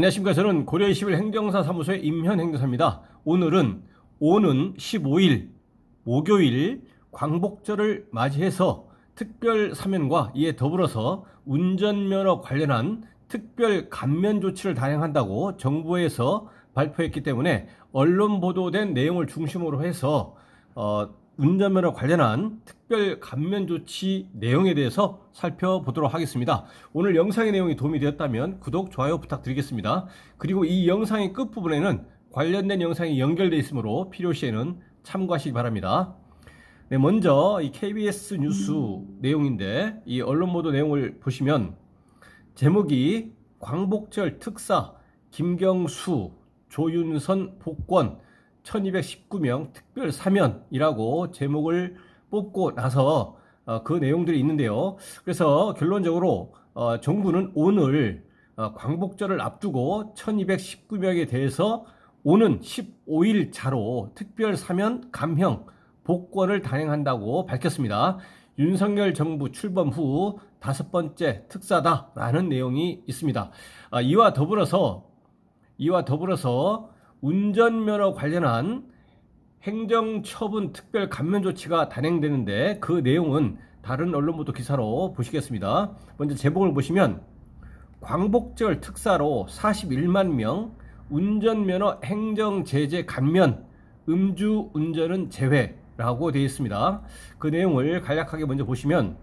안녕하십니까. 저는 고려 21 행정사 사무소의 임현 행정사입니다. 오늘은 오는 15일 목요일 광복절을 맞이해서 특별 사면과 이에 더불어서 운전면허 관련한 특별 감면 조치를 단행한다고 정부에서 발표했기 때문에 언론 보도된 내용을 중심으로 해서 운전면허 관련한 특별 감면 조치 내용에 대해서 살펴보도록 하겠습니다. 오늘 영상의 내용이 도움이 되었다면 구독, 좋아요 부탁드리겠습니다. 그리고 이 영상의 끝부분에는 관련된 영상이 연결되어 있으므로 필요시에는 참고하시기 바랍니다. 네, 먼저 이 KBS 뉴스 내용인데 이 언론 보도 내용을 보시면 제목이 광복절 특사 김경수, 조윤선 복권 1219명 특별 사면이라고 제목을 뽑고 나서 그 내용들이 있는데요. 그래서 결론적으로 정부는 오늘 광복절을 앞두고 1219명에 대해서 오는 15일 자로 특별 사면 감형 복권을 단행한다고 밝혔습니다. 윤석열 정부 출범 후 5번째 특사다라는 내용이 있습니다. 이와 더불어서 운전면허 관련한 행정처분 특별 감면 조치가 단행되는데 그 내용은 다른 언론 보도 기사로 보시겠습니다. 먼저 제목을 보시면 광복절 특사로 41만 명 운전면허 행정제재 감면 음주운전은 제외라고 되어 있습니다. 그 내용을 간략하게 먼저 보시면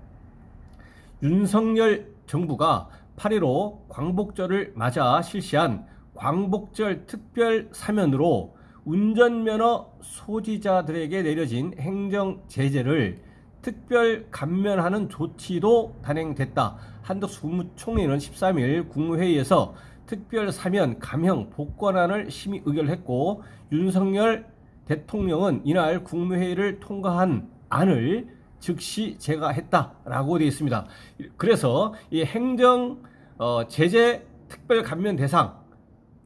윤석열 정부가 8.15 광복절을 맞아 실시한 광복절 특별 사면으로 운전면허 소지자들에게 내려진 행정 제재를 특별 감면하는 조치도 단행됐다. 한덕수 국무총리는 13일 국무회의에서 특별 사면 감형 복권안을 심의 의결했고 윤석열 대통령은 이날 국무회의를 통과한 안을 즉시 제거했다라고 되어 있습니다. 그래서 이 행정 제재 특별 감면 대상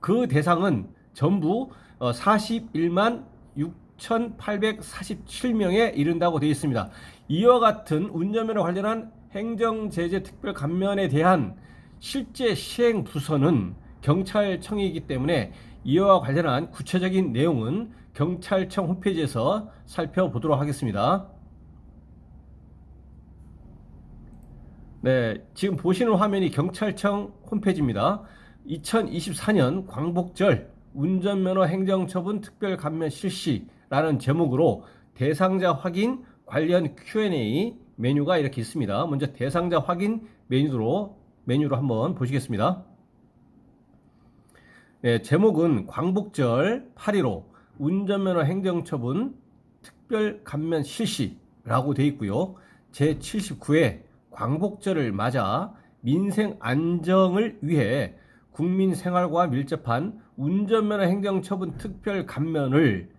그 대상은 전부 41만 6,847명에 이른다고 되어 있습니다. 이와 같은 운전면허 관련한 행정제재 특별 감면에 대한 실제 시행 부서는 경찰청이기 때문에 이와 관련한 구체적인 내용은 경찰청 홈페이지에서 살펴보도록 하겠습니다. 네, 지금 보시는 화면이 경찰청 홈페이지입니다. 2024년 광복절 운전면허 행정처분 특별 감면 실시라는 제목으로 대상자 확인 관련 Q&A 메뉴가 이렇게 있습니다. 먼저 대상자 확인 메뉴로 한번 보시겠습니다. 네, 제목은 광복절 8.15 운전면허 행정처분 특별 감면 실시라고 되어 있고요. 제79회 광복절을 맞아 민생 안정을 위해 국민 생활과 밀접한 운전면허 행정처분 특별 감면을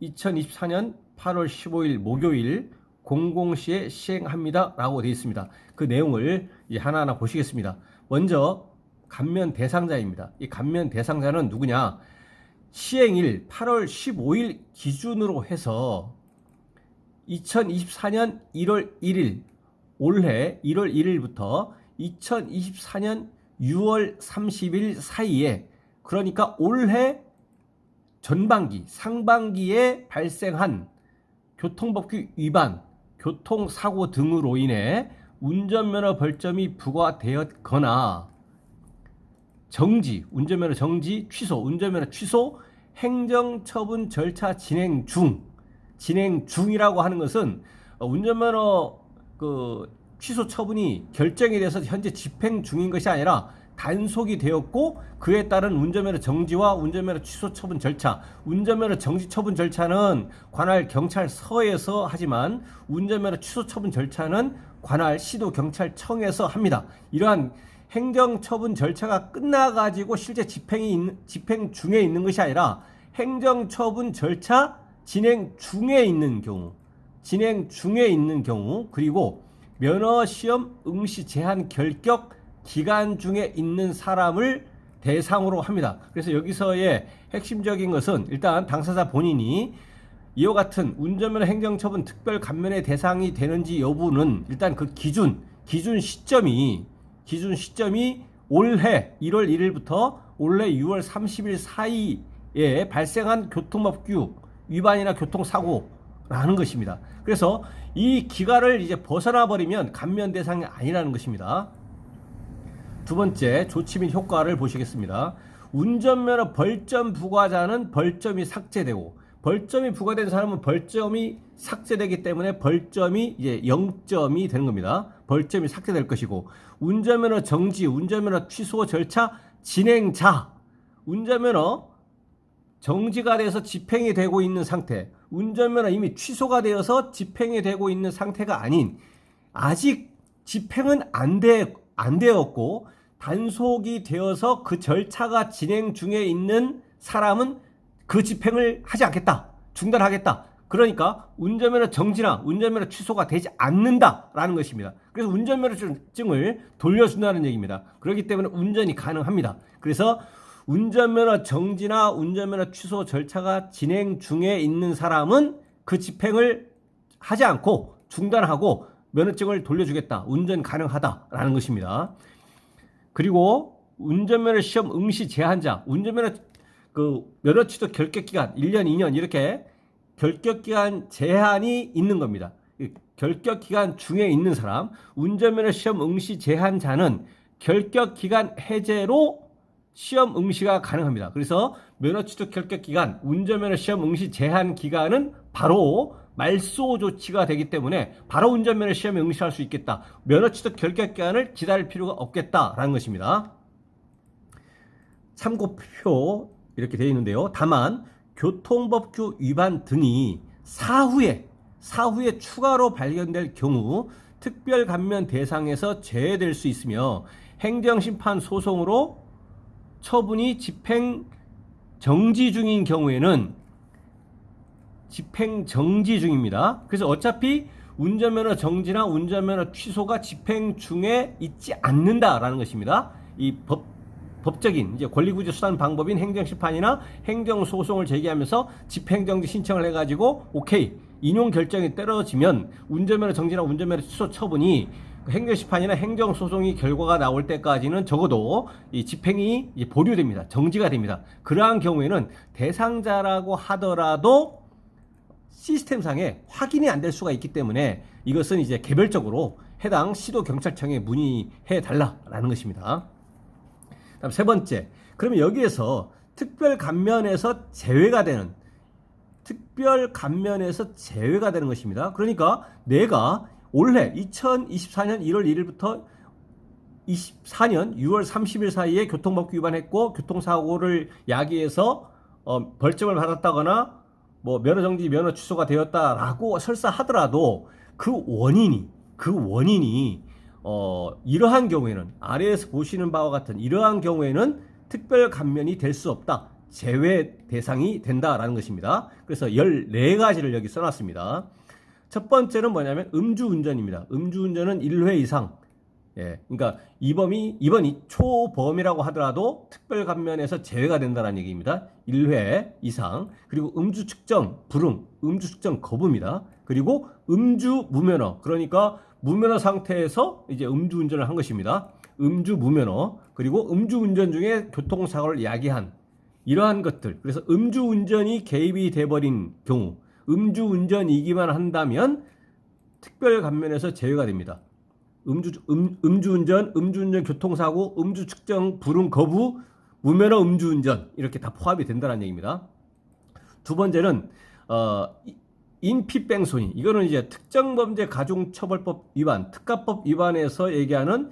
2024년 8월 15일 목요일 00시에 시행합니다 라고 되어 있습니다. 그 내용을 하나하나 보시겠습니다. 먼저 감면 대상자입니다. 이 감면 대상자는 누구냐? 시행일 8월 15일 기준으로 해서 2024년 1월 1일 올해 1월 1일부터 2024년 6월 30일 사이에, 그러니까 올해 전반기, 상반기에 발생한 교통법규 위반, 교통사고 등으로 인해 운전면허 벌점이 부과되었거나 정지, 운전면허 정지, 취소, 운전면허 취소, 행정처분 절차 진행 중이라고 하는 것은 운전면허 취소 처분이 결정이 돼서 현재 집행 중인 것이 아니라 단속이 되었고 그에 따른 운전면허 정지와 운전면허 취소 처분 절차, 운전면허 정지 처분 절차는 관할 경찰서에서 하지만 운전면허 취소 처분 절차는 관할 시도경찰청에서 합니다. 이러한 행정처분 절차가 끝나가지고 실제 집행 중에 있는 것이 아니라 행정처분 절차 진행 중에 있는 경우, 그리고 면허시험 응시 제한 결격 기간 중에 있는 사람을 대상으로 합니다. 그래서 여기서의 핵심적인 것은 일단 당사자 본인이 이와 같은 운전면허 행정처분 특별 감면의 대상이 되는지 여부는 일단 그 기준 시점이 올해 1월 1일부터 올해 6월 30일 사이에 발생한 교통법규 위반이나 교통사고라는 것입니다. 그래서 이 기간을 이제 벗어나 버리면 감면 대상이 아니라는 것입니다. 두 번째, 조치 및 효과를 보시겠습니다. 운전면허 벌점 부과자는 벌점이 삭제되고, 벌점이 부과된 사람은 벌점이 삭제되기 때문에 벌점이 이제 0점이 되는 겁니다. 벌점이 삭제될 것이고, 운전면허 정지, 운전면허 취소 절차 진행자, 운전면허 정지가 돼서 집행이 되고 있는 상태, 운전면허 이미 취소가 되어서 집행이 되고 있는 상태가 아닌, 아직 집행은 안 되었고 단속이 되어서 그 절차가 진행 중에 있는 사람은 그 집행을 하지 않겠다, 중단하겠다. 그러니까 운전면허 정지나 운전면허 취소가 되지 않는다라는 것입니다. 그래서 운전면허증을 돌려준다는 얘기입니다. 그렇기 때문에 운전이 가능합니다. 그래서 운전면허 정지나 운전면허 취소 절차가 진행 중에 있는 사람은 그 집행을 하지 않고 중단하고 면허증을 돌려주겠다, 운전 가능하다라는 것입니다. 그리고 운전면허 시험 응시 제한자, 운전면허 면허 취소 결격기간 1년, 2년 이렇게 결격기간 제한이 있는 겁니다. 결격기간 중에 있는 사람, 운전면허 시험 응시 제한자는 결격기간 해제로 시험 응시가 가능합니다. 그래서 면허 취소 결격기간, 운전면허 시험 응시 제한 기간은 바로 말소 조치가 되기 때문에 바로 운전면허 시험에 응시할 수 있겠다. 면허 취소 결격기간을 기다릴 필요가 없겠다라는 것입니다. 참고표 이렇게 되어 있는데요. 다만 교통법규 위반 등이 사후에 추가로 발견될 경우 특별 감면 대상에서 제외될 수 있으며 행정심판 소송으로 처분이 집행 정지 중인 경우에는 집행 정지 중입니다. 그래서 어차피 운전면허 정지나 운전면허 취소가 집행 중에 있지 않는다라는 것입니다. 이 법적인 이제 권리구제 수단 방법인 행정심판이나 행정소송을 제기하면서 집행정지 신청을 해가지고 오케이 인용 결정이 떨어지면 운전면허 정지나 운전면허 취소 처분이 행정심판이나 행정소송이 결과가 나올 때까지는 적어도 이 집행이 보류됩니다. 정지가 됩니다. 그러한 경우에는 대상자라고 하더라도 시스템상에 확인이 안 될 수가 있기 때문에 이것은 이제 개별적으로 해당 시도경찰청에 문의해 달라라는 것입니다. 다음 세 번째, 그러면 여기에서 특별 감면에서 제외가 되는 것입니다. 그러니까 내가 올해 2024년 1월 1일부터 24년 6월 30일 사이에 교통법규 위반했고 교통사고를 야기해서 벌점을 받았다거나 뭐 면허 정지, 면허 취소가 되었다라고 설사하더라도 그 원인이 이러한 경우에는 아래에서 보시는 바와 같은 이러한 경우에는 특별 감면이 될 수 없다, 제외 대상이 된다라는 것입니다. 그래서 14가지를 여기 써놨습니다. 첫 번째는 뭐냐면 음주운전입니다. 음주운전은 1회 이상, 그러니까 이번이 초범이라고 하더라도 특별 감면에서 제외가 된다는 얘기입니다. 1회 이상. 그리고 음주 측정 불응, 음주 측정 거부입니다. 그리고 음주 무면허, 그러니까 무면허 상태에서 이제 음주운전을 한 것입니다. 음주 무면허, 그리고 음주운전 중에 교통사고를 야기한 이러한 것들. 그래서 음주운전이 개입이 돼버린 경우, 음주운전이기만 한다면 특별 감면에서 제외가 됩니다. 음주운전, 음주운전 교통사고, 음주 측정 불응 거부, 무면허 음주운전 이렇게 다 포함이 된다는 얘기입니다. 두 번째는 인피뺑소니, 이거는 이제 특정범죄 가중처벌법 위반, 특가법 위반에서 얘기하는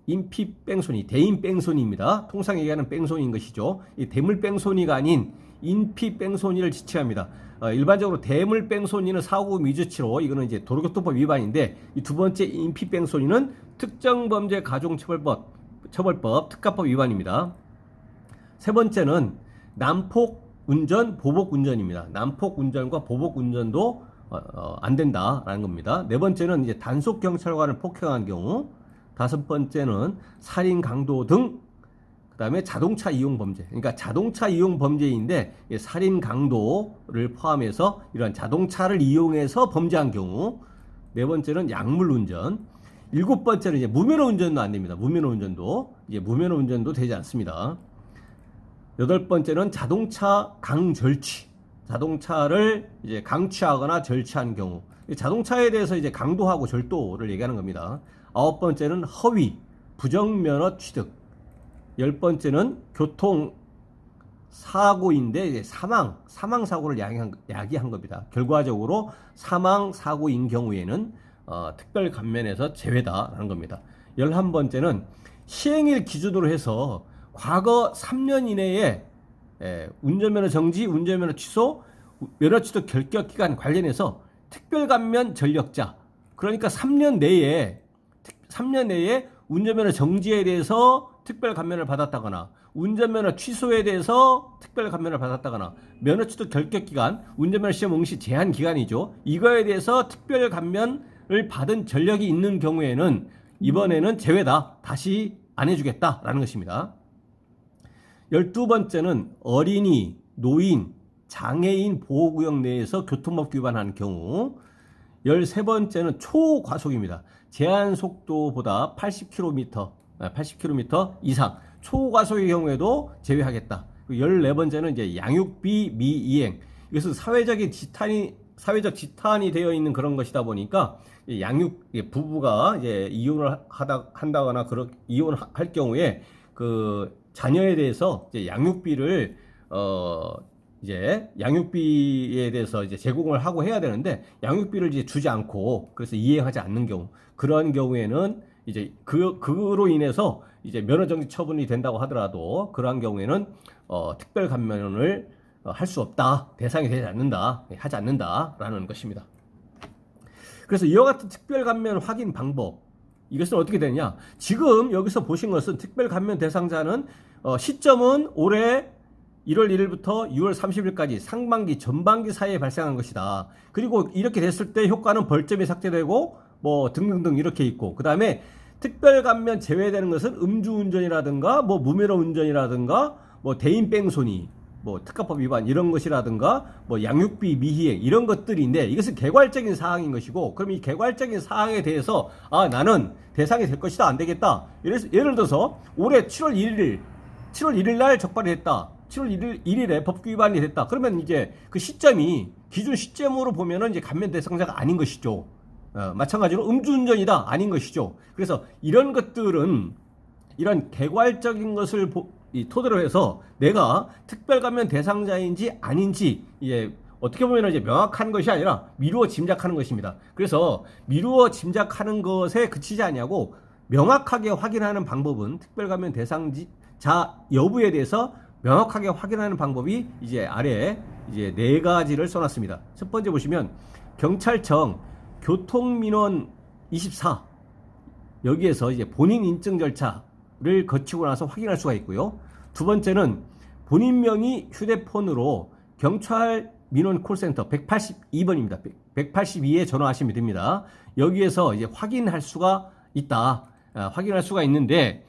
인피뺑소니, 대인뺑소니입니다. 통상 얘기하는 뺑소니인 것이죠. 이 대물뺑소니가 아닌 인피뺑소니를 지칭합니다. 일반적으로 대물뺑소니는 사고 미주치로, 이거는 이제 도로교통법 위반인데, 이 두 번째 인피뺑소니는 특정범죄 가중처벌법 특가법 위반입니다. 세 번째는 난폭운전, 보복운전입니다. 난폭운전과 보복운전도 안 된다라는 겁니다. 네 번째는 이제 단속경찰관을 폭행한 경우, 다섯 번째는 살인, 강도 등, 그 다음에 자동차 이용 범죄, 그러니까 자동차 이용 범죄인데 살인, 강도를 포함해서 이러한 자동차를 이용해서 범죄한 경우, 네 번째는 약물운전, 일곱 번째는 이제 무면허 운전도 안 됩니다. 무면허 운전도 되지 않습니다. 여덟 번째는 자동차 강절취. 자동차를 이제 강취하거나 절취한 경우. 자동차에 대해서 이제 강도하고 절도를 얘기하는 겁니다. 아홉 번째는 허위, 부정면허 취득. 열 번째는 교통 사고인데 이제 사망 사고를 야기한 겁니다. 결과적으로 사망 사고인 경우에는 특별 감면에서 제외다라는 겁니다. 11번째는 시행일 기준으로 해서 과거 3년 이내에 운전면허 정지, 운전면허 취소, 면허 취득 결격 기간 관련해서 특별 감면 전력자, 그러니까 3년 내에 운전면허 정지에 대해서 특별 감면을 받았다거나 운전면허 취소에 대해서 특별 감면을 받았다거나 면허 취득 결격 기간, 운전면허 시험 응시 제한 기간이죠. 이거에 대해서 특별 감면을 받은 전력이 있는 경우에는 이번에는 제외다. 다시 안 해주겠다라는 것입니다. 12번째는 어린이, 노인, 장애인 보호구역 내에서 교통법 위반하는 경우. 13번째는 초과속입니다. 제한 속도보다 80km 이상 초과속의 경우에도 제외하겠다. 14번째는 이제 양육비 미이행. 이것은 사회적 지탄이 되어 있는 그런 것이다 보니까 부부가 이제 이혼을 한다거나 이혼할 경우에 그 자녀에 대해서 이제 양육비를 양육비에 대해서 이제 제공을 하고 해야 되는데 양육비를 이제 주지 않고 그래서 이행하지 않는 경우, 그런 경우에는 이제 그로 인해서 이제 면허정지 처분이 된다고 하더라도 그러한 경우에는 특별 감면을 할 수 없다, 대상이 되지 않는다, 하지 않는다라는 것입니다. 그래서 이와 같은 특별 감면 확인 방법, 이것은 어떻게 되냐? 지금 여기서 보신 것은 특별 감면 대상자는 시점은 올해 1월 1일부터 6월 30일까지 상반기, 전반기 사이에 발생한 것이다. 그리고 이렇게 됐을 때 효과는 벌점이 삭제되고 뭐 등등등 이렇게 있고, 그 다음에 특별 감면 제외되는 것은 음주운전이라든가 뭐 무면허 운전이라든가 뭐 대인 뺑소니, 뭐 특가법 위반 이런 것이라든가 뭐 양육비 미희행 이런 것들인데, 이것은 개괄적인 사항인 것이고, 그럼 이 개괄적인 사항에 대해서 나는 대상이 될 것이다, 안 되겠다. 예를 들어서 올해 7월 1일 날 적발이 됐다. 7월 1일에 법규 위반이 됐다. 그러면 이제 그 시점이 기준 시점으로 보면은 이제 감면 대상자가 아닌 것이죠. 마찬가지로 음주운전이다, 아닌 것이죠. 그래서 이런 것들은 이런 개괄적인 것을 토대로 해서 내가 특별 감면 대상자인지 아닌지 어떻게 보면 이제 명확한 것이 아니라 미루어 짐작하는 것입니다. 그래서 미루어 짐작하는 것에 그치지 않냐고 명확하게 확인하는 방법은 특별 감면 대상자 여부에 대해서 명확하게 확인하는 방법이 이제 아래에 이제 4가지를 써놨습니다. 첫 번째 보시면 경찰청 교통민원 24, 여기에서 이제 본인 인증 절차를 거치고 나서 확인할 수가 있고요. 두 번째는 본인 명의 휴대폰으로 경찰 민원 콜센터 182번입니다. 182에 전화하시면 됩니다. 여기에서 이제 확인할 수가 있다. 확인할 수가 있는데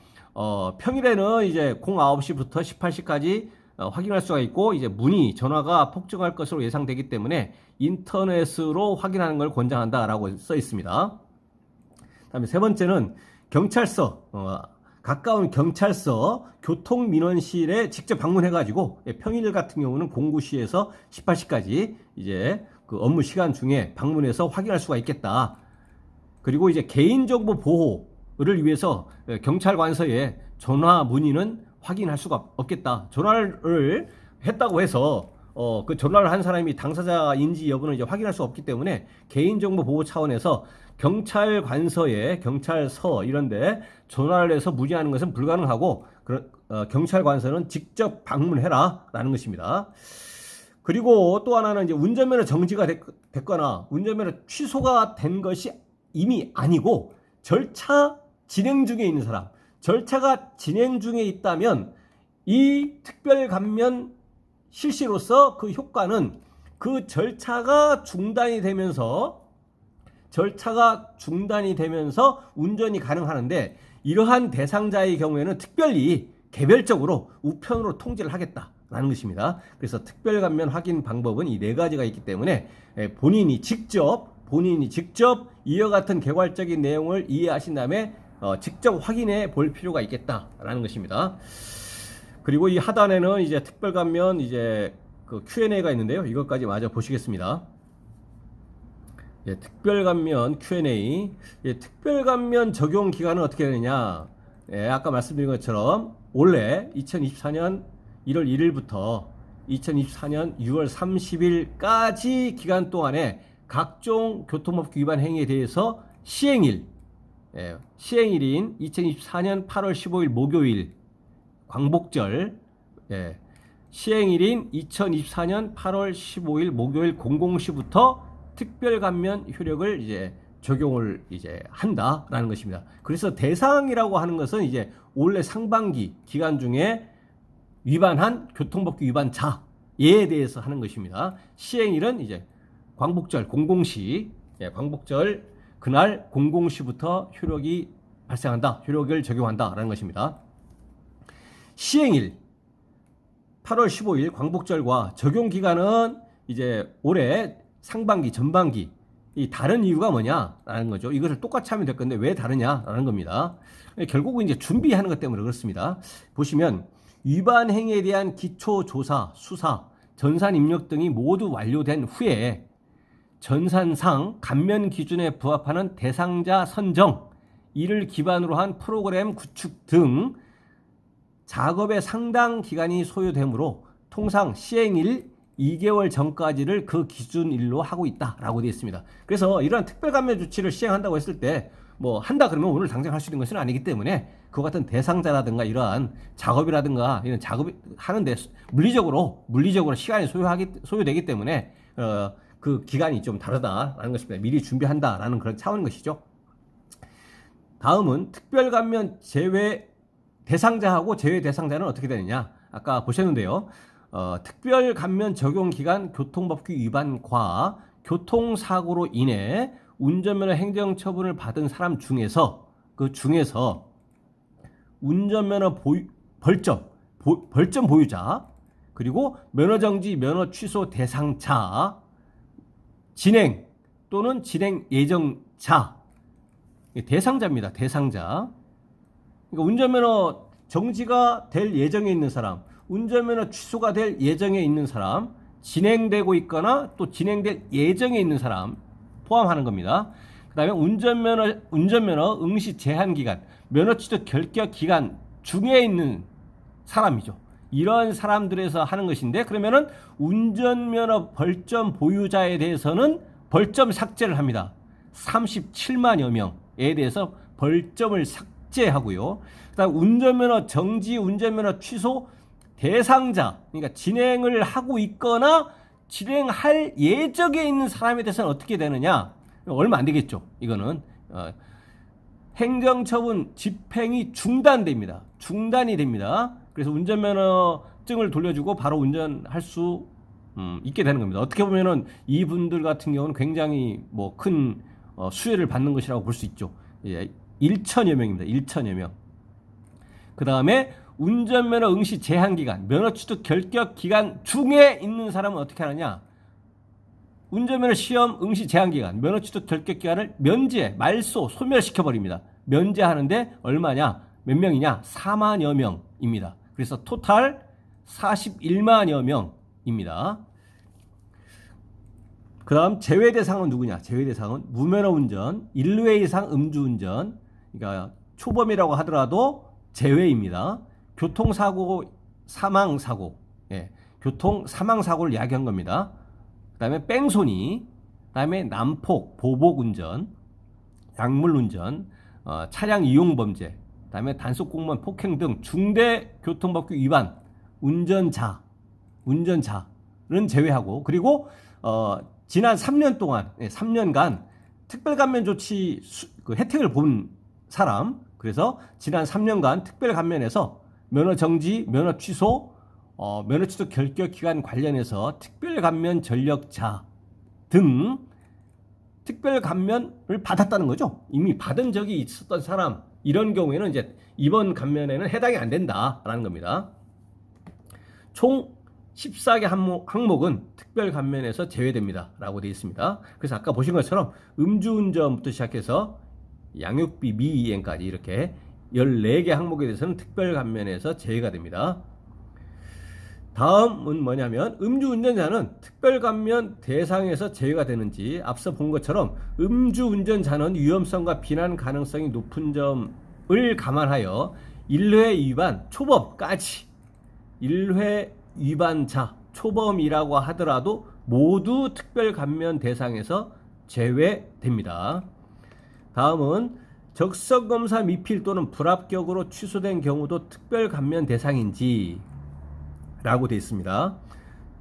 평일에는 이제 09시부터 18시까지 확인할 수가 있고, 이제 전화가 폭증할 것으로 예상되기 때문에 인터넷으로 확인하는 걸 권장한다라고 써 있습니다. 다음에 세 번째는 경찰서, 가까운 경찰서 교통민원실에 직접 방문해가지고 평일 같은 경우는 09시에서 18시까지 이제 그 업무 시간 중에 방문해서 확인할 수가 있겠다. 그리고 이제 개인정보 보호를 위해서 경찰관서에 전화 문의는 확인할 수가 없겠다. 전화를 했다고 해서 그 전화를 한 사람이 당사자인지 여부는 이제 확인할 수 없기 때문에 개인정보 보호 차원에서 경찰관서에, 경찰서 이런데 전화를 해서 문의하는 것은 불가능하고, 경찰관서는 직접 방문해라 라는 것입니다. 그리고 또 하나는 이제 운전면허 정지가 됐거나 운전면허 취소가 된 것이 이미 아니고 절차 진행 중에 있는 사람, 절차가 진행 중에 있다면 이 특별 감면 실시로서 그 효과는 그 절차가 중단이 되면서 운전이 가능하는데, 이러한 대상자의 경우에는 특별히 개별적으로 우편으로 통지를 하겠다라는 것입니다. 그래서 특별 감면 확인 방법은 이 4가지가 있기 때문에 본인이 직접 이와 같은 개괄적인 내용을 이해하신 다음에 직접 확인해 볼 필요가 있겠다라는 것입니다. 그리고 이 하단에는 이제 특별 감면 이제 그 Q&A가 있는데요. 이것까지 마저 보시겠습니다. 예, 특별 감면 Q&A. 예, 특별 감면 적용 기간은 어떻게 되느냐? 예, 아까 말씀드린 것처럼 올해 2024년 1월 1일부터 2024년 6월 30일까지 기간 동안에 각종 교통법규 위반 행위에 대해서 시행일, 예, 시행일인 2024년 8월 15일 목요일 광복절, 예, 시행일인 2024년 8월 15일 목요일 00시부터 특별 감면 효력을 이제 적용을 이제 한다라는 것입니다. 그래서 대상이라고 하는 것은 이제 올해 상반기 기간 중에 위반한 교통법규 위반자에 대해서 하는 것입니다. 시행일은 이제 광복절 00시, 예, 광복절 그날 00시부터 효력이 발생한다, 효력을 적용한다라는 것입니다. 시행일 8월 15일 광복절과 적용 기간은 이제 올해 상반기, 전반기 이 다른 이유가 뭐냐라는 거죠. 이것을 똑같이 하면 될 건데 왜 다르냐라는 겁니다. 결국은 이제 준비하는 것 때문에 그렇습니다. 보시면 위반 행위에 대한 기초 조사, 수사, 전산 입력 등이 모두 완료된 후에 전산상 감면 기준에 부합하는 대상자 선정, 이를 기반으로 한 프로그램 구축 등 작업의 상당 기간이 소요되므로 통상 시행일 2개월 전까지를 그 기준일로 하고 있다라고 되어 있습니다. 그래서 이러한 특별감면 조치를 시행한다고 했을 때 뭐 한다 그러면 오늘 당장 할 수 있는 것은 아니기 때문에 그와 같은 대상자라든가 이러한 작업이라든가 이런 작업이 하는데 물리적으로 시간이 소요되기 때문에 그 기간이 좀 다르다라는 것입니다. 미리 준비한다라는 그런 차원인 것이죠. 다음은 특별감면 제외 대상자하고 제외 대상자는 어떻게 되느냐? 아까 보셨는데요. 특별감면 적용 기간 교통법규 위반과 교통사고로 인해 운전면허 행정처분을 받은 사람 중에서 운전면허 벌점 보유자, 그리고 면허정지, 면허 취소 대상자, 진행 또는 진행 예정자, 대상자입니다. 대상자. 그러니까 운전면허 정지가 될 예정에 있는 사람, 운전면허 취소가 될 예정에 있는 사람, 진행되고 있거나 또 진행될 예정에 있는 사람 포함하는 겁니다. 그 다음에 운전면허 응시 제한 기간, 면허 취소 결격 기간 중에 있는 사람이죠. 이런 사람들에서 하는 것인데, 그러면은 운전면허 벌점 보유자에 대해서는 벌점 삭제를 합니다. 37만여 명에 대해서 벌점을 삭제하고요. 그다음 운전면허 정지, 운전면허 취소 대상자, 그러니까 진행을 하고 있거나 진행할 예정에 있는 사람에 대해서는 어떻게 되느냐? 얼마 안 되겠죠. 이거는 행정처분 집행이 중단됩니다. 중단이 됩니다. 그래서 운전면허증을 돌려주고 바로 운전할 수 있게 되는 겁니다. 어떻게 보면은 이분들 같은 경우는 굉장히 뭐 큰 수혜를 받는 것이라고 볼 수 있죠. 예, 1천여 명입니다. 1천여 명. 그 다음에 운전면허 응시 제한기간, 면허 취득 결격 기간 중에 있는 사람은 어떻게 하느냐? 운전면허 시험 응시 제한기간, 면허 취득 결격 기간을 면제, 말소, 소멸시켜버립니다. 면제하는데 얼마냐? 몇 명이냐? 4만여 명입니다. 그래서 토탈 41만여 명입니다. 그 다음 제외 대상은 누구냐? 제외 대상은 무면허 운전, 1회 이상 음주운전, 그러니까 초범이라고 하더라도 제외입니다. 교통사고, 사망사고, 예, 교통사망사고를 이야기한 겁니다. 그 다음에 뺑소니, 그 다음에 난폭, 보복운전, 약물운전, 차량 이용범죄, 그 다음에 단속공무원 폭행 등 중대교통법규 위반, 운전자는 제외하고, 그리고 지난 3년 동안, 3년간 특별감면 조치 그 혜택을 본 사람, 그래서 지난 3년간 특별감면에서 면허 정지, 면허 취소, 면허 취소 결격 기간 관련해서 특별감면 전력자 등 특별감면을 받았다는 거죠. 이미 받은 적이 있었던 사람, 이런 경우에는 이제 이번 감면에는 해당이 안 된다라는 겁니다. 총 14개 항목은 특별감면에서 제외됩니다 라고 되어 있습니다. 그래서 아까 보신 것처럼 음주운전부터 시작해서 양육비 미이행까지 이렇게 14개 항목에 대해서는 특별감면에서 제외가 됩니다. 다음은 뭐냐면 음주운전자는 특별감면 대상에서 제외가 되는지, 앞서 본 것처럼 음주운전자는 위험성과 비난 가능성이 높은 점을 감안하여 1회 위반 초범까지 1회 위반자 초범이라고 하더라도 모두 특별감면 대상에서 제외됩니다. 다음은 적성검사 미필 또는 불합격으로 취소된 경우도 특별감면 대상인지 라고 되어 있습니다.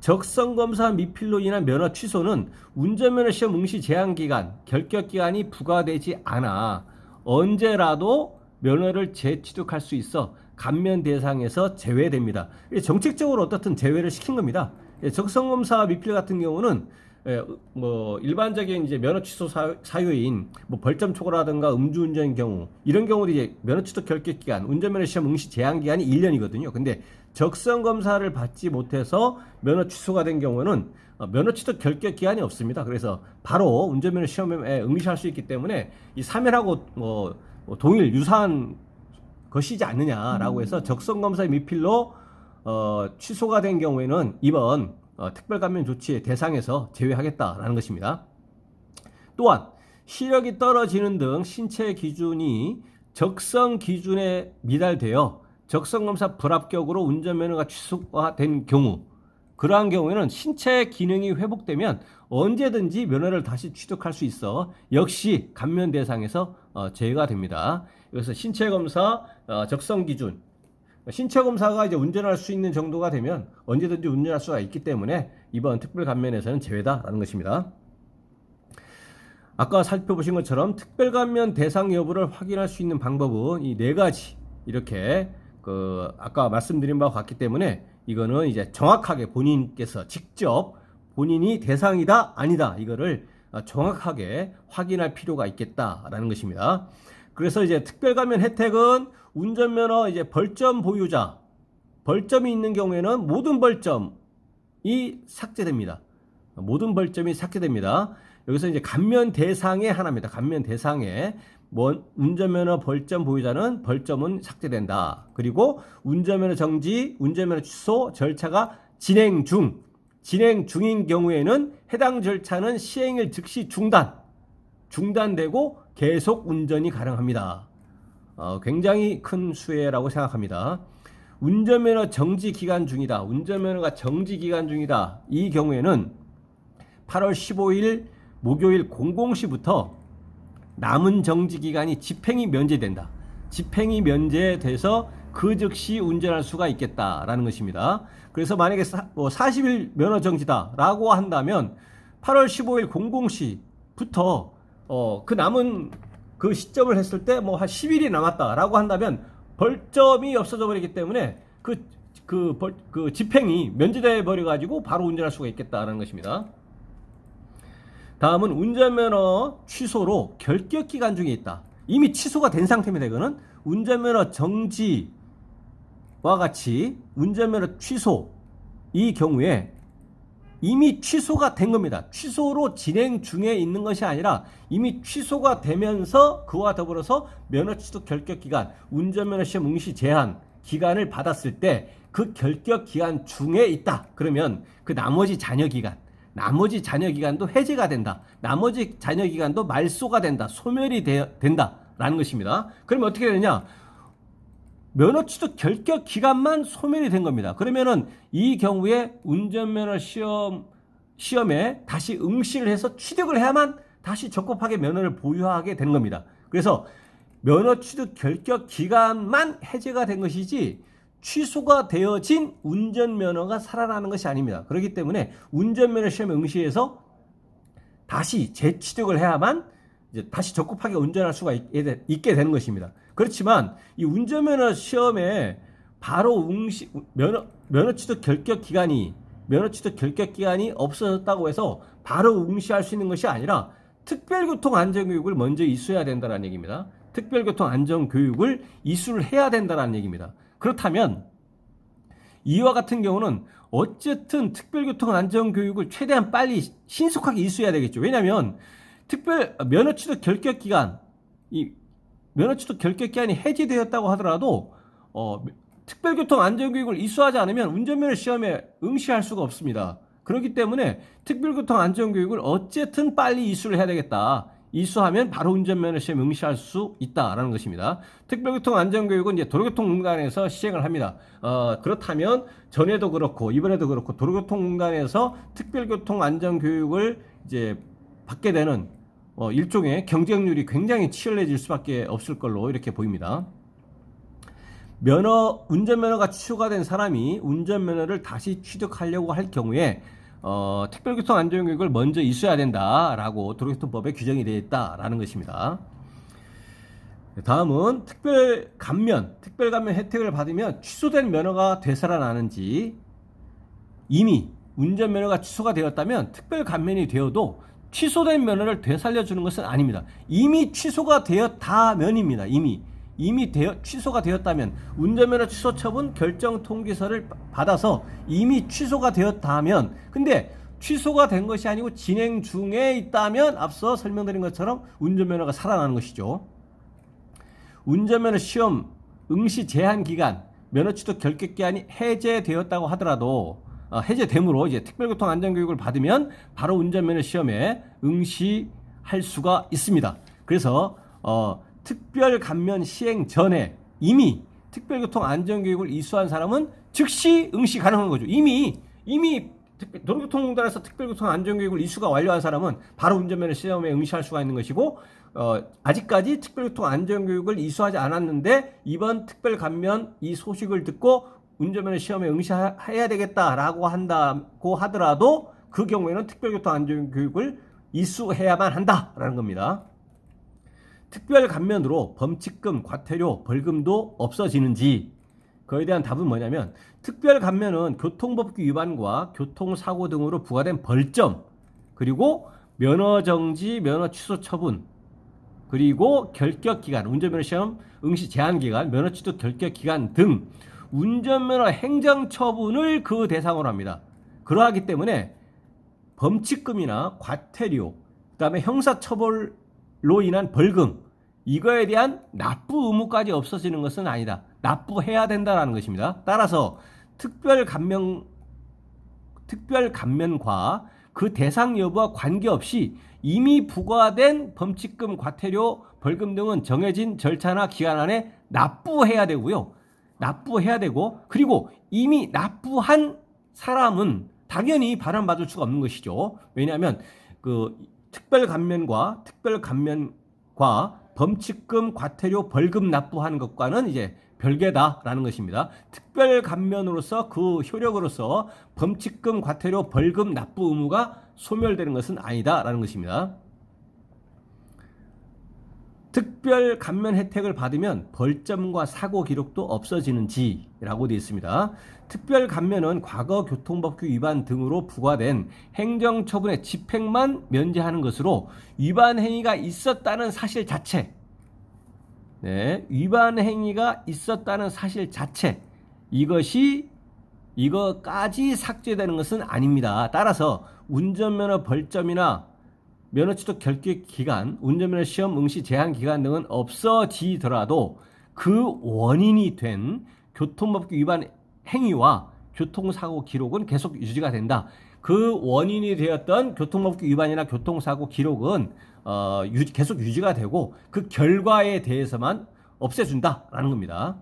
적성검사 미필로 인한 면허 취소는 운전면허 시험 응시 제한기간, 결격기간이 부과되지 않아 언제라도 면허를 재취득할 수 있어 감면 대상에서 제외됩니다. 정책적으로 어떻든 제외를 시킨 겁니다. 적성검사 미필 같은 경우는 뭐 일반적인 이제 면허 취소 사유인 뭐 벌점 초과라든가 음주운전 경우, 이런 경우도 이제 면허 취소 결격 기간, 운전면허 시험 응시 제한 기간이 1년이거든요. 근데 적성 검사를 받지 못해서 면허 취소가 된 경우는 면허 취소 결격 기간이 없습니다. 그래서 바로 운전면허 시험에 응시할 수 있기 때문에 이 사면하고 뭐 동일 유사한 것이지 않느냐라고 해서 적성 검사의 미필로 취소가 된 경우에는 이번 특별감면 조치의 대상에서 제외하겠다라는 것입니다. 또한 시력이 떨어지는 등 신체 기준이 적성 기준에 미달되어 적성검사 불합격으로 운전면허가 취소가 된 경우, 그러한 경우에는 신체 기능이 회복되면 언제든지 면허를 다시 취득할 수 있어 역시 감면 대상에서 제외가 됩니다. 그래서 신체검사 적성기준, 신체검사가 이제 운전할 수 있는 정도가 되면 언제든지 운전할 수가 있기 때문에 이번 특별감면에서는 제외다라는 것입니다. 아까 살펴보신 것처럼 특별감면 대상 여부를 확인할 수 있는 방법은 이 네 가지, 이렇게 아까 말씀드린 바와 같기 때문에 이거는 이제 정확하게 본인께서 직접 본인이 대상이다 아니다 이거를 정확하게 확인할 필요가 있겠다라는 것입니다. 그래서 이제 특별감면 혜택은 운전면허 이제 벌점 보유자, 벌점이 있는 경우에는 모든 벌점이 삭제됩니다. 모든 벌점이 삭제됩니다. 여기서 이제 감면 대상의 하나입니다. 감면 대상에 운전면허 벌점 보유자는 벌점은 삭제된다. 그리고 운전면허 정지, 운전면허 취소 절차가 진행 중인 경우에는 해당 절차는 시행일 즉시 중단되고 계속 운전이 가능합니다. 굉장히 큰 수혜라고 생각합니다. 운전면허 정지 기간 중이다. 운전면허가 정지 기간 중이다. 이 경우에는 8월 15일 목요일 00시부터 남은 정지 기간이 집행이 면제된다. 집행이 면제돼서 그 즉시 운전할 수가 있겠다라는 것입니다. 그래서 만약에 40일 면허 정지다라고 한다면 8월 15일 00시부터 그 남은 그 시점을 했을 때 뭐 한 10일이 남았다라고 한다면 벌점이 없어져 버리기 때문에 그 집행이 면제돼 버려 가지고 바로 운전할 수가 있겠다라는 것입니다. 다음은 운전면허 취소로 결격 기간 중에 있다. 이미 취소가 된 상태입니다. 이거는 운전면허 정지와 같이 운전면허 취소, 이 경우에 이미 취소가 된 겁니다. 취소로 진행 중에 있는 것이 아니라 이미 취소가 되면서 그와 더불어서 면허 취소 결격 기간, 운전면허 시험 응시 제한 기간을 받았을 때 그 결격 기간 중에 있다. 그러면 그 나머지 잔여 기간도 해제가 된다. 나머지 잔여 기간도 말소가 된다. 소멸이 된다라는 것입니다. 그러면 어떻게 되느냐? 면허 취소 결격 기간만 소멸이 된 겁니다. 그러면은 이 경우에 운전면허 시험에 다시 응시를 해서 취득을 해야만 다시 적법하게 면허를 보유하게 되는 겁니다. 그래서 면허 취득 결격 기간만 해제가 된 것이지 취소가 되어진 운전면허가 살아나는 것이 아닙니다. 그렇기 때문에 운전면허 시험에 응시해서 다시 재취득을 해야만 이제 다시 적법하게 운전할 수가 있게 되는 것입니다. 그렇지만 이 운전면허 시험에 바로 면허 취득 결격 기간이 없어졌다고 해서 바로 응시할 수 있는 것이 아니라 특별교통안전교육을 먼저 이수해야 된다는 얘기입니다. 특별교통안전교육을 이수를 해야 된다는 얘기입니다. 그렇다면 이와 같은 경우는 어쨌든 특별교통안전교육을 최대한 빨리 신속하게 이수해야 되겠죠. 왜냐하면 면허 취득 결격 기간이 해제되었다고 하더라도 특별교통 안전교육을 이수하지 않으면 운전면허 시험에 응시할 수가 없습니다. 그렇기 때문에 특별교통 안전교육을 어쨌든 빨리 이수를 해야 되겠다. 이수하면 바로 운전면허 시험 응시할 수 있다라는 것입니다. 특별교통 안전교육은 이제 도로교통공단에서 시행을 합니다. 그렇다면 전에도 그렇고 이번에도 그렇고 도로교통공단에서 특별교통 안전교육을 이제 받게 되는 일종의 경쟁률이 굉장히 치열해질 수밖에 없을 걸로 이렇게 보입니다. 운전면허가 취소가 된 사람이 운전면허를 다시 취득하려고 할 경우에 특별교통 안전교육을 먼저 이수해야 된다라고 도로교통법에 규정이 되어 있다라는 것입니다. 다음은 특별감면 혜택을 받으면 취소된 면허가 되살아나는지, 이미 운전면허가 취소가 되었다면 특별감면이 되어도 취소된 면허를 되살려주는 것은 아닙니다. 이미 취소가 되었다면입니다. 이미 취소가 되었다면, 운전면허 취소 처분 결정 통지서를 받아서 이미 취소가 되었다면, 근데 취소가 된 것이 아니고 진행 중에 있다면 앞서 설명드린 것처럼 운전면허가 살아나는 것이죠. 운전면허 시험 응시 제한 기간, 면허 취득 결격 기한이 해제되었다고 하더라도 해제됨으로 이제 특별교통 안전교육을 받으면 바로 운전면허 시험에 응시할 수가 있습니다. 그래서 특별감면 시행 전에 이미 특별교통 안전교육을 이수한 사람은 즉시 응시 가능한 거죠. 이미 도로교통공단에서 특별교통 안전교육을 이수가 완료한 사람은 바로 운전면허 시험에 응시할 수가 있는 것이고, 아직까지 특별교통 안전교육을 이수하지 않았는데 이번 특별감면 이 소식을 듣고 운전면허 시험에 응시해야 되겠다라고 한다고 하더라도 그 경우에는 특별교통 안전교육을 이수해야만 한다라는 겁니다. 특별감면으로 범칙금, 과태료, 벌금도 없어지는지, 그에 대한 답은 뭐냐면, 특별감면은 교통법규 위반과 교통사고 등으로 부과된 벌점, 그리고 면허정지, 면허 취소 처분, 그리고 결격기간, 운전면허 시험 응시 제한기간, 면허 취득 결격기간 등 운전면허 행정처분을 그 대상으로 합니다. 그러하기 때문에 범칙금이나 과태료, 그 다음에 형사처벌로 인한 벌금, 이거에 대한 납부 의무까지 없어지는 것은 아니다. 납부해야 된다는 것입니다. 따라서 특별감면과 그 대상 여부와 관계없이 이미 부과된 범칙금, 과태료, 벌금 등은 정해진 절차나 기간 안에 납부해야 되고요. 그리고 이미 납부한 사람은 당연히 반환받을 수가 없는 것이죠. 왜냐하면 그 특별감면과 범칙금, 과태료, 벌금 납부하는 것과는 이제 별개다라는 것입니다. 특별감면으로서 그 효력으로서 범칙금, 과태료, 벌금 납부 의무가 소멸되는 것은 아니다라는 것입니다. 특별감면 혜택을 받으면 벌점과 사고 기록도 없어지는지라고 되어 있습니다. 특별감면은 과거 교통법규 위반 등으로 부과된 행정처분의 집행만 면제하는 것으로 위반 행위가 있었다는 사실 자체, 위반 행위가 있었다는 사실 자체, 이거까지 삭제되는 것은 아닙니다. 따라서 운전면허 벌점이나 면허 취득 결격 기간, 운전면허 시험 응시 제한 기간 등은 없어지더라도 그 원인이 된 교통법규 위반 행위와 교통사고 기록은 계속 유지가 된다. 그 원인이 되었던 교통법규 위반이나 교통사고 기록은 계속 유지가 되고 그 결과에 대해서만 없애준다라는 겁니다.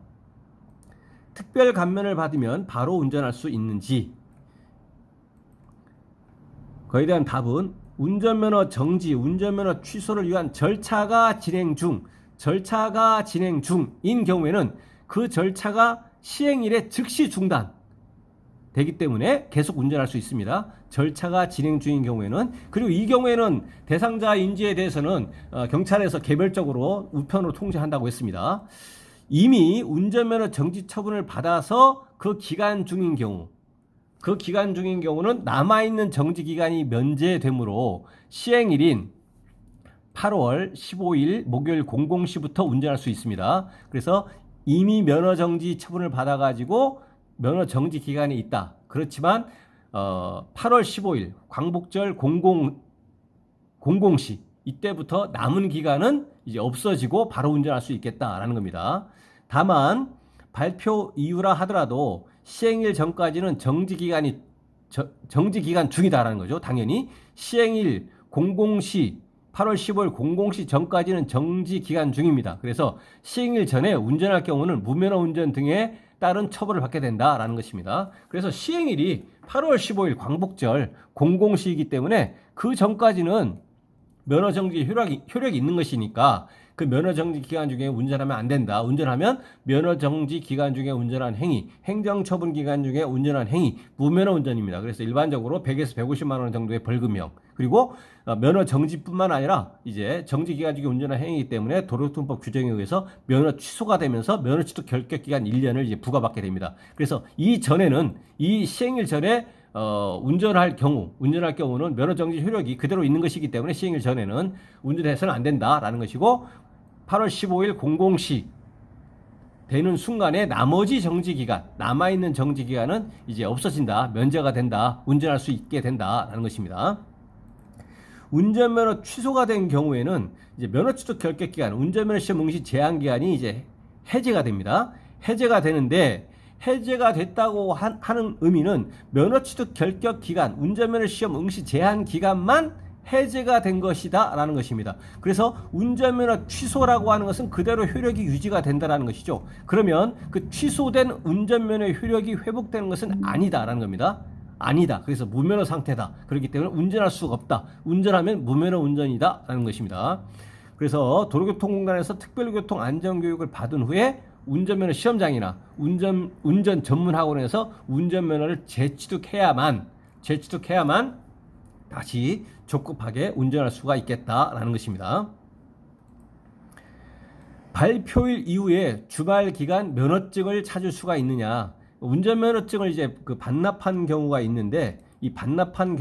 특별 감면을 받으면 바로 운전할 수 있는지, 그에 대한 답은 운전면허 정지, 운전면허 취소를 위한 절차가 진행 중인 경우에는 그 절차가 시행일에 즉시 중단되기 때문에 계속 운전할 수 있습니다. 절차가 진행 중인 경우에는, 그리고 이 경우에는 대상자 인지에 대해서는 경찰에서 개별적으로 우편으로 통지한다고 했습니다. 이미 운전면허 정지 처분을 받아서 그 기간 중인 경우는 남아있는 정지 기간이 면제되므로 시행일인 8월 15일 목요일 00시부터 운전할 수 있습니다. 그래서 이미 면허 정지 처분을 받아가지고 면허 정지 기간이 있다. 그렇지만 8월 15일 광복절 00시 이때부터 남은 기간은 이제 없어지고 바로 운전할 수 있겠다라는 겁니다. 다만 발표 이후라 하더라도 시행일 전까지는 정지기간 중이다라는 거죠. 당연히 시행일 00시 8월 15일 00시 전까지는 정지기간 중입니다. 그래서 시행일 전에 운전할 경우는 무면허 운전 등에 따른 처벌을 받게 된다라는 것입니다. 그래서 시행일이 8월 15일 광복절 00시이기 때문에 그 전까지는 면허 정지 효력이 있는 것이니까 그 면허 정지 기간 중에 운전하면 안 된다. 운전하면 면허 정지 기간 중에 운전한 행위, 행정 처분 기간 중에 운전한 행위, 무면허 운전입니다. 그래서 일반적으로 100에서 150만 원 정도의 벌금형. 그리고 면허 정지뿐만 아니라 이제 정지 기간 중에 운전한 행위이기 때문에 도로교통법 규정에 의해서 면허 취소가 되면서 면허 취소 결격 기간 1년을 이제 부과받게 됩니다. 그래서 이 시행일 전에 운전할 경우는 면허 정지 효력이 그대로 있는 것이기 때문에 시행일 전에는 운전해서는 안 된다라는 것이고 8월 15일 00시 되는 순간에 나머지 정지기간, 남아있는 정지기간은 이제 없어진다, 면제가 된다, 운전할 수 있게 된다라는 것입니다. 운전면허 취소가 된 경우에는 이제 면허 취소 결격 기간, 운전면허 시험 응시 제한 기간이 이제 해제가 됩니다. 해제가 되는데 해제가 됐다고 하는 의미는 면허 취소 결격 기간, 운전면허 시험 응시 제한 기간만 해제가 된 것이다 라는 것입니다. 그래서 운전면허 취소라고 하는 것은 그대로 효력이 유지가 된다는 것이죠. 그러면 그 취소된 운전면허 효력이 회복되는 것은 아니다라는 겁니다. 아니다. 그래서 무면허 상태다. 그렇기 때문에 운전할 수가 없다. 운전하면 무면허 운전이다 라는 것입니다. 그래서 도로교통공단에서 특별교통 안전교육을 받은 후에 운전면허 시험장이나 운전 전문학원에서 운전면허를 재취득해야만 다시 적급하게 운전할 수가 있겠다라는 것입니다. 발표일 이후에 주말 기간 면허증을 찾을 수가 있느냐? 운전면허증을 이제 반납한 경우가 있는데 이 반납한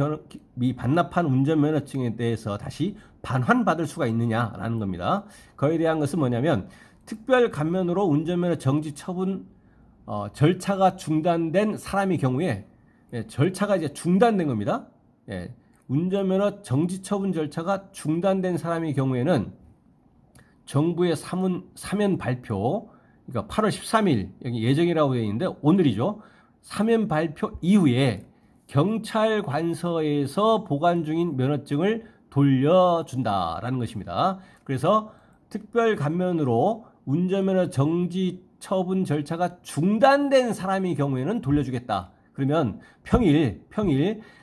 운전면허증에 대해서 다시 반환받을 수가 있느냐라는 겁니다. 그에 대한 것은 뭐냐면 특별 감면으로 운전면허 정지 처분 절차가 중단된 사람의 경우에 절차가 이제 중단된 겁니다. 운전면허 정지 처분 절차가 중단된 사람의 경우에는 정부의 사면 발표, 그러니까 8월 13일 여기 예정이라고 되어 있는데 오늘이죠. 사면 발표 이후에 경찰관서에서 보관 중인 면허증을 돌려준다라는 것입니다. 그래서 특별 감면으로 운전면허 정지 처분 절차가 중단된 사람의 경우에는 돌려주겠다. 그러면 평일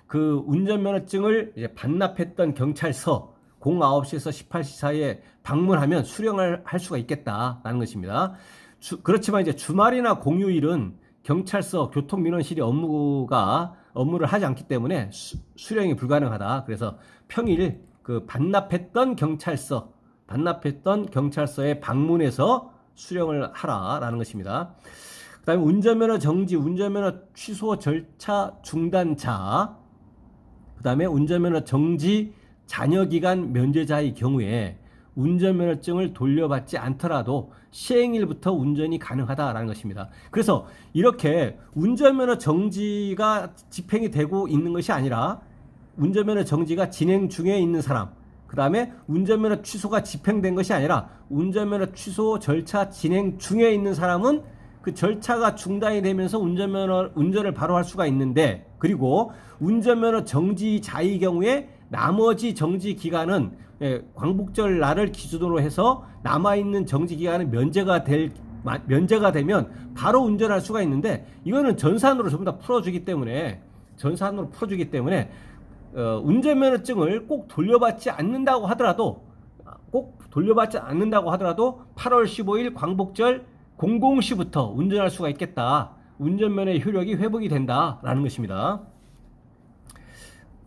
그 운전면허증을 이제 반납했던 경찰서 09시에서 18시 사이에 방문하면 수령을 할 수가 있겠다라는 것입니다. 그렇지만 이제 주말이나 공휴일은 경찰서 교통민원실이 업무를 하지 않기 때문에 수령이 불가능하다. 그래서 평일 그 반납했던 경찰서에 방문해서 수령을 하라라는 것입니다. 그 다음에 운전면허 정지, 운전면허 취소 절차 중단자, 그 다음에 운전면허 정지 잔여기간 면제자의 경우에 운전면허증을 돌려받지 않더라도 시행일부터 운전이 가능하다라는 것입니다. 그래서 이렇게 운전면허 정지가 집행이 되고 있는 것이 아니라 운전면허 정지가 진행 중에 있는 사람, 그 다음에 운전면허 취소가 집행된 것이 아니라 운전면허 취소 절차 진행 중에 있는 사람은 그 절차가 중단이 되면서 운전을 바로 할 수가 있는데, 그리고 운전면허 정지자의 경우에 나머지 정지 기간은 광복절 날을 기준으로 해서 남아있는 정지 기간은 면제가 되면 바로 운전할 수가 있는데, 이거는 전산으로 전부 다 풀어주기 때문에 운전면허증을 꼭 돌려받지 않는다고 하더라도 8월 15일 광복절 00시부터 운전할 수가 있겠다. 운전면허의 효력이 회복이 된다라는 것입니다.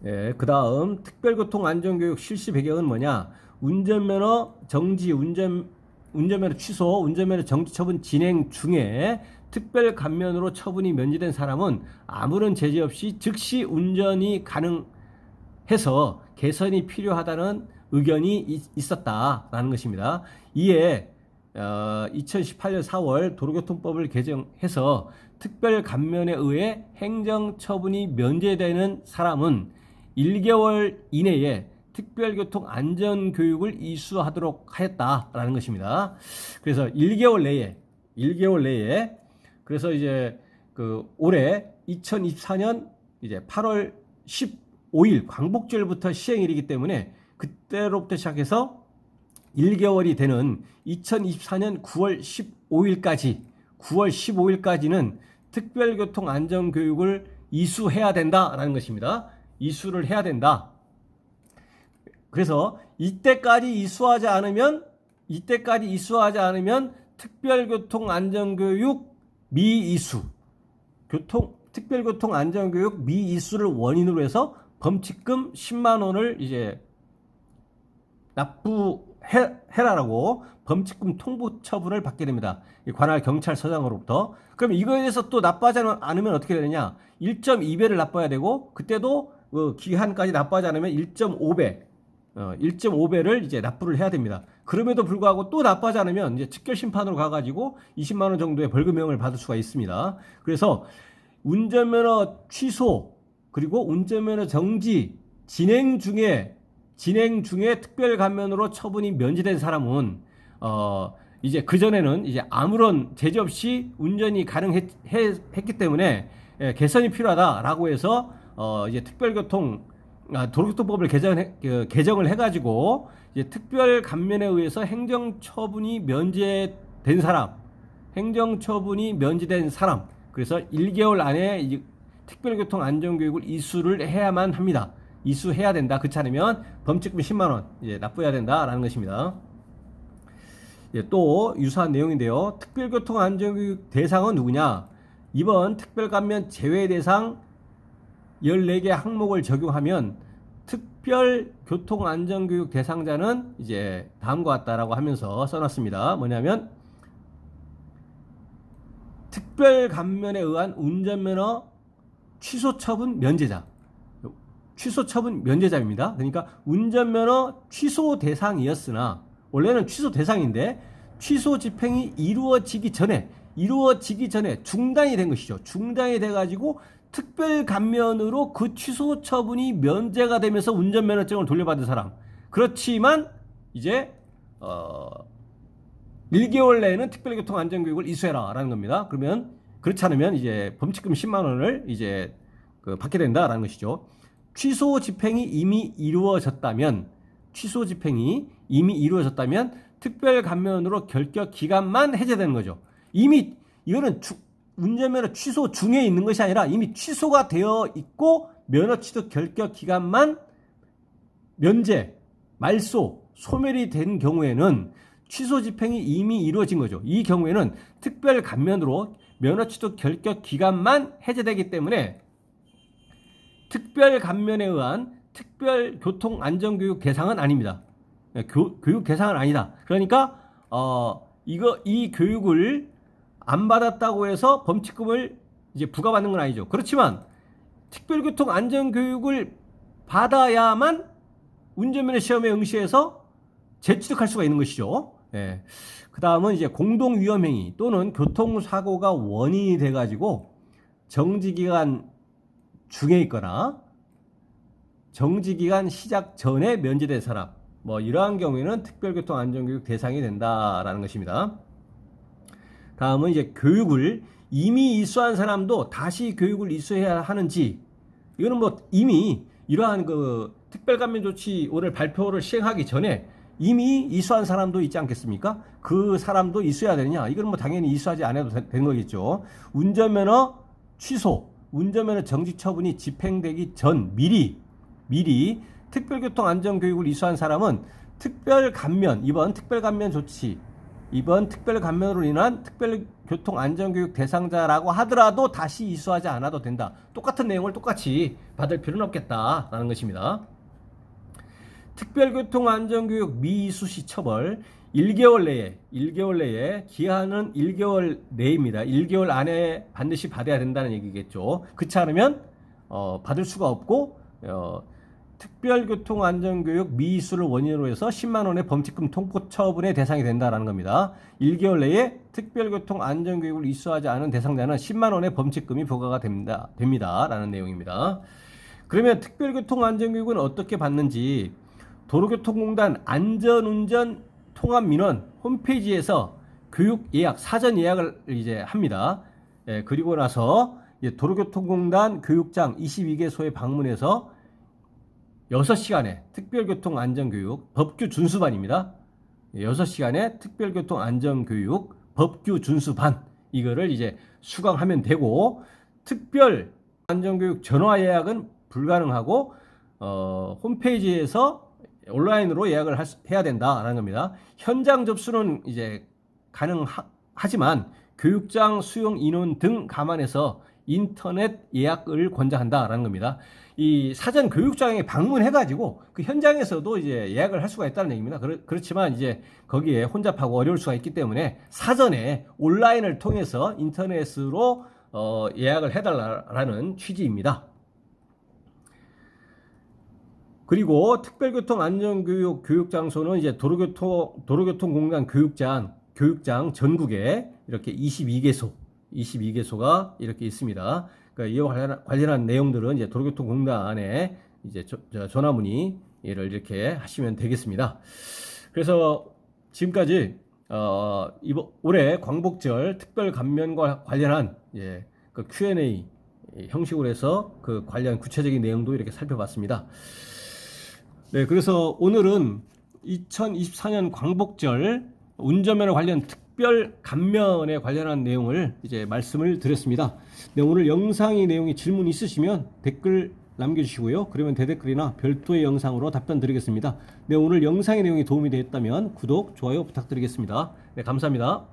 그 다음 특별교통 안전교육 실시 배경은 뭐냐? 운전면허 정지, 운전면허 취소, 운전면허 정지 처분 진행 중에 특별 감면으로 처분이 면제된 사람은 아무런 제재 없이 즉시 운전이 가능해서 개선이 필요하다는 의견이 있었다라는 것입니다. 이에 2018년 4월 도로교통법을 개정해서 특별 감면에 의해 행정처분이 면제되는 사람은 1개월 이내에 특별교통 안전교육을 이수하도록 하였다라는 것입니다. 그래서 1개월 내에 그래서 이제 올해 2024년 이제 8월 15일 광복절부터 시행일이기 때문에 그때로부터 시작해서 1개월이 되는 2024년 9월 15일까지는 특별교통안전교육을 이수해야 된다라는 것입니다. 이수를 해야 된다. 그래서 이때까지 이수하지 않으면 특별교통안전교육 미이수, 특별교통안전교육 미이수를 원인으로 해서 범칙금 10만 원을 이제 납부해라라고 범칙금 통보 처분을 받게 됩니다. 관할 경찰서장으로부터. 그럼 이거에 대해서 또 납부하지 않으면 어떻게 되느냐? 1.2배를 납부해야 되고, 그때도 기한까지 납부하지 않으면 1.5배를 이제 납부를 해야 됩니다. 그럼에도 불구하고 또 납부하지 않으면 이제 특별심판으로 가가지고 20만 원 정도의 벌금형을 받을 수가 있습니다. 그래서 운전면허 취소, 그리고 운전면허 정지 진행 중에 특별감면으로 처분이 면제된 사람은 이제 그전에는 이제 아무런 제재 없이 운전이 가능했기 때문에 개선이 필요하다라고 해서 이제 도로교통법을 개정을 해가지고 이제 특별 감면에 의해서 행정처분이 면제된 사람, 그래서 1개월 안에 이제 특별교통안전교육을 이수를 해야만 합니다. 이수해야 된다. 그렇지 않으면 범칙금 10만 원 이제 납부해야 된다라는 것입니다. 또 유사한 내용인데요. 특별교통안전교육 대상은 누구냐? 이번 특별감면 제외 대상 14개 항목을 적용하면 특별교통안전교육 대상자는 이제 다음과 같다라고 하면서 써놨습니다. 뭐냐면 특별감면에 의한 운전면허 취소처분 면제자입니다. 그러니까 운전면허 취소 대상이었으나 원래는 취소 대상인데 취소 집행이 이루어지기 전에 중단이 된 것이죠. 중단이 돼가지고 특별 감면으로 그 취소 처분이 면제가 되면서 운전면허증을 돌려받은 사람. 그렇지만 이제 1개월 내에는 특별교통안전교육을 이수해라라는 겁니다. 그러면 그렇지 않으면 이제 범칙금 10만 원을 이제 받게 된다라는 것이죠. 취소 집행이 이미 이루어졌다면 특별 감면으로 결격 기간만 해제되는 거죠. 이미 이거는 운전면허 취소 중에 있는 것이 아니라 이미 취소가 되어 있고 면허 취소 결격 기간만 면제, 말소, 소멸이 된 경우에는 취소 집행이 이미 이루어진 거죠. 이 경우에는 특별 감면으로 면허 취소 결격 기간만 해제되기 때문에 특별 감면에 의한 특별 교통 안전교육 대상은 아닙니다. 교육 대상은 아니다. 그러니까 이 교육을 안 받았다고 해서 범칙금을 이제 부과받는 건 아니죠. 그렇지만 특별교통 안전교육을 받아야만 운전면허 시험에 응시해서 재취득할 수가 있는 것이죠. 그 다음은 이제 공동위험행위 또는 교통사고가 원인이 돼가지고 정지기간 중에 있거나 정지기간 시작 전에 면제된 사람, 이러한 경우에는 특별교통안전교육 대상이 된다라는 것입니다. 다음은 이제 교육을 이미 이수한 사람도 다시 교육을 이수해야 하는지, 이거는 이미 이러한 특별감면 조치 오늘 발표를 시행하기 전에 이미 이수한 사람도 있지 않겠습니까? 그 사람도 이수해야 되느냐? 이건 당연히 이수하지 않아도 되는 거겠죠. 운전면허 취소, 운전면허 정지 처분이 집행되기 전 미리 특별교통안전교육을 이수한 사람은 이번 특별감면으로 인한 특별교통안전교육 대상자라고 하더라도 다시 이수하지 않아도 된다. 똑같은 내용을 똑같이 받을 필요는 없겠다라는 것입니다. 특별교통안전교육 미이수 시 처벌 1개월 내에 기한은 1개월 내입니다. 1개월 안에 반드시 받아야 된다는 얘기겠죠. 그렇지 않으면 받을 수가 없고 특별교통안전교육 미이수를 원인으로 해서 10만 원의 범칙금 통보 처분의 대상이 된다는 겁니다. 1개월 내에 특별교통안전교육을 이수하지 않은 대상자는 10만 원의 범칙금이 부과가 됩니다라는 내용입니다. 그러면 특별교통안전교육은 어떻게 받는지 도로교통공단 안전운전 통합민원 홈페이지에서 교육 예약, 사전 예약을 이제 합니다. 그리고 나서 도로교통공단 교육장 22개소에 방문해서 6시간의 특별교통안전교육 법규 준수반입니다. 6시간의 특별교통안전교육 법규 준수반 이거를 이제 수강하면 되고, 특별 안전교육 전화 예약은 불가능하고 홈페이지에서 온라인으로 예약을 해야 된다라는 겁니다. 현장 접수는 이제 가능하지만 교육장 수용 인원 등 감안해서 인터넷 예약을 권장한다라는 겁니다. 이 사전 교육장에 방문해가지고 그 현장에서도 이제 예약을 할 수가 있다는 얘기입니다. 그렇지만 이제 거기에 혼잡하고 어려울 수가 있기 때문에 사전에 온라인을 통해서 인터넷으로 예약을 해달라는 취지입니다. 그리고 특별교통안전교육 교육장소는 이제 도로교통공단 교육장 전국에 이렇게 22개소가 이렇게 있습니다. 그러니까 이와 관련한 내용들은 이제 도로교통공단에 이제 전화 문의를 이렇게 하시면 되겠습니다. 그래서 지금까지 올해 광복절 특별 감면과 관련한 그 Q&A 형식으로 해서 그 관련 구체적인 내용도 이렇게 살펴봤습니다. 네, 그래서 오늘은 2024년 광복절 운전면허 관련 특별 감면에 관련한 내용을 이제 말씀을 드렸습니다. 네, 오늘 영상의 내용에 질문 있으시면 댓글 남겨주시고요. 그러면 대댓글이나 별도의 영상으로 답변 드리겠습니다. 네, 오늘 영상의 내용이 도움이 되었다면 구독, 좋아요 부탁드리겠습니다. 네, 감사합니다.